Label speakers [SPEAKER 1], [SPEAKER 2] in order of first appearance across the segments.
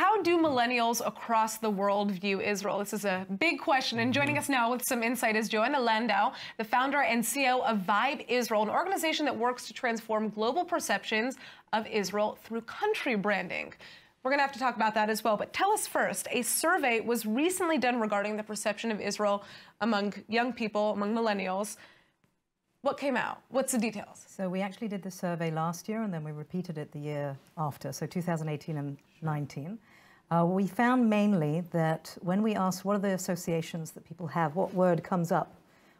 [SPEAKER 1] how do millennials across the world view Israel? This is a big question, and joining us now with some insight is Joanna Landau, the founder and CEO of Vibe Israel, an organization that works to transform global perceptions of Israel through country branding. We're going to have to talk about that as well, but tell us first, a survey was recently done regarding the perception of Israel among young people, among millennials. What came out? What's the details?
[SPEAKER 2] So we actually did the survey last year, and then we repeated it the year after, so 2018 and 19. We found mainly that when we asked what are the associations that people have, what word comes up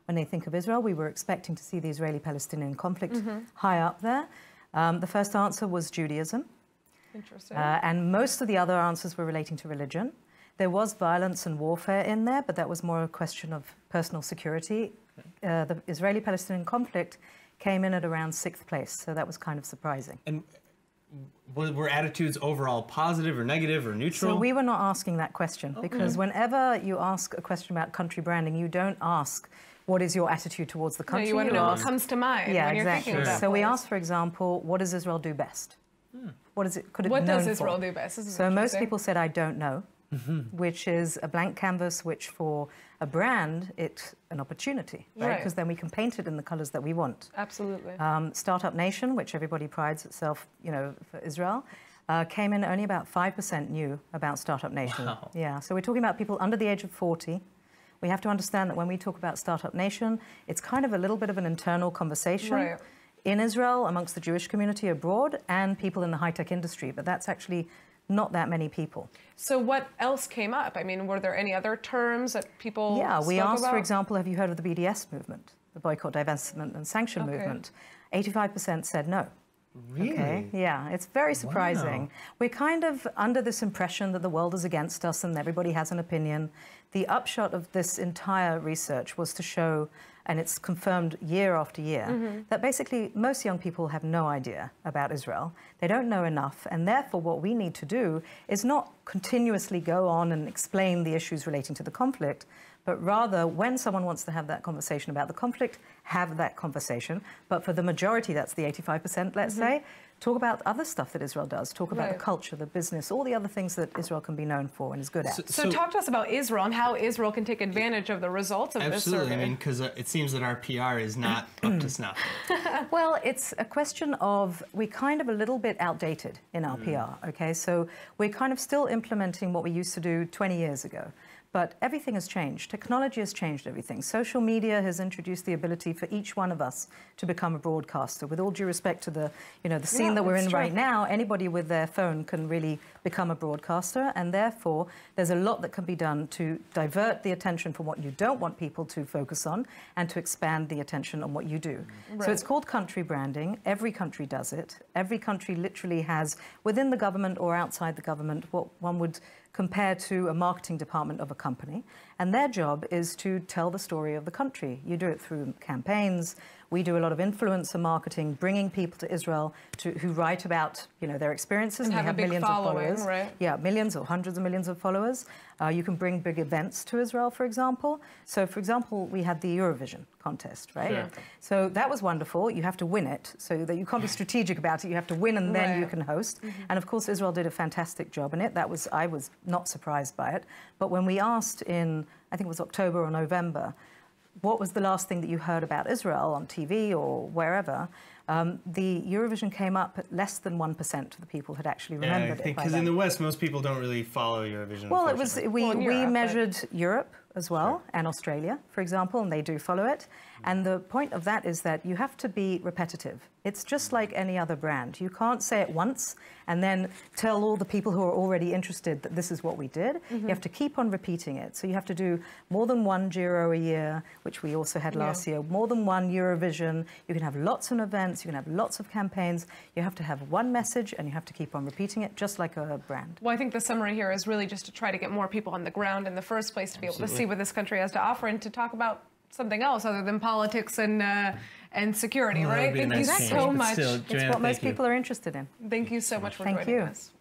[SPEAKER 2] when they think of Israel, we were expecting to see the Israeli-Palestinian conflict high up there. The first answer was Judaism.
[SPEAKER 1] Interesting.
[SPEAKER 2] And most of the other answers were relating to religion. There was violence and warfare in there, but that was more a question of personal security. The Israeli-Palestinian conflict came in at around 6th place, so that was kind of surprising.
[SPEAKER 3] And were attitudes overall positive or negative or neutral?
[SPEAKER 2] So we were not asking that question, because whenever you ask a question about country branding, you don't ask what is your attitude towards the country.
[SPEAKER 1] No, you want to know what comes to mind when you're thinking about
[SPEAKER 2] So we asked, for example, what does Israel do best? What is it? What
[SPEAKER 1] does Israel do best?
[SPEAKER 2] So most people said, I don't know. Which is a blank canvas, which for a brand, it's an opportunity, right? Because then we can paint it in the colors that we want.
[SPEAKER 1] Absolutely.
[SPEAKER 2] Startup Nation, which everybody prides itself, you know, for Israel, came in only about 5% knew about Startup Nation.
[SPEAKER 3] Wow.
[SPEAKER 2] Yeah, so we're talking about people under the age of 40. We have to understand that when we talk about Startup Nation, it's kind of a little bit of an internal conversation in Israel, amongst the Jewish community abroad, and people in the high-tech industry, but that's actually not that many people.
[SPEAKER 1] So what else came up? I mean, were there any other terms that people
[SPEAKER 2] Yeah, we asked,
[SPEAKER 1] about?
[SPEAKER 2] for example, have you heard of the BDS movement, the Boycott, Divestment and Sanction movement? 85% said no.
[SPEAKER 3] Really?
[SPEAKER 2] Okay. Yeah, it's very surprising.
[SPEAKER 3] Wow.
[SPEAKER 2] We're kind of under this impression that the world is against us and everybody has an opinion. The upshot of this entire research was to show, and it's confirmed year after year, that basically most young people have no idea about Israel. They don't know enough, and therefore what we need to do is not continuously go on and explain the issues relating to the conflict, but rather when someone wants to have that conversation about the conflict, have that conversation. But for the majority, that's the 85%, let's say, talk about other stuff that Israel does. Talk about the culture, the business, all the other things that Israel can be known for and is good at.
[SPEAKER 1] So talk to us about Israel and how Israel can take advantage of the results of this survey.
[SPEAKER 3] Absolutely. I mean, because it seems that our PR is not up to snuff.
[SPEAKER 2] Well, it's a question of we're kind of a little bit outdated in our PR, okay? So we're kind of still implementing what we used to do 20 years ago. But everything has changed. Technology has changed everything. Social media has introduced the ability for each one of us to become a broadcaster. With all due respect to the, the scene that we're in right now, anybody with their phone can really become a broadcaster, and therefore there's a lot that can be done to divert the attention from what you don't want people to focus on and to expand the attention on what you do. So it's called country branding. Every country does it. Every country literally has, within the government or outside the government, what one would compare to a marketing department of a company, and their job is to tell the story of the country. You do it through campaigns. We do a lot of influencer marketing, bringing people to Israel who write about their experiences, and they have millions of followers. Yeah, millions or hundreds of millions of followers. You can bring big events to Israel, for example. So, for example, we had the Eurovision contest, right? So that was wonderful. You have to win it, so that you can't be strategic about it. You have to win, and then you can host. And of course, Israel did a fantastic job in it. I was not surprised by it. But when we asked in, I think it was October or November, what was the last thing that you heard about Israel on TV or wherever, the Eurovision came up at less than 1% of the people had actually remembered it.
[SPEAKER 3] Because in the West, most people don't really follow Eurovision.
[SPEAKER 2] Well, we measured Europe as well, and Australia, for example, and they do follow it. And the point of that is that you have to be repetitive. It's just like any other brand. You can't say it once and then tell all the people who are already interested that this is what we did. You have to keep on repeating it. So you have to do more than one Giro a year, which we also had last year, more than one Eurovision. You can have lots of events, you can have lots of campaigns. You have to have one message and you have to keep on repeating it, just like a brand.
[SPEAKER 1] Well, I think the summary here is really just to try to get more people on the ground in the first place, to be able to see what this country has to offer and to talk about something else other than politics and security, right? Thank you so much.
[SPEAKER 3] Still, Joanna,
[SPEAKER 2] it's what most people are interested in.
[SPEAKER 1] Thank you so much for joining us.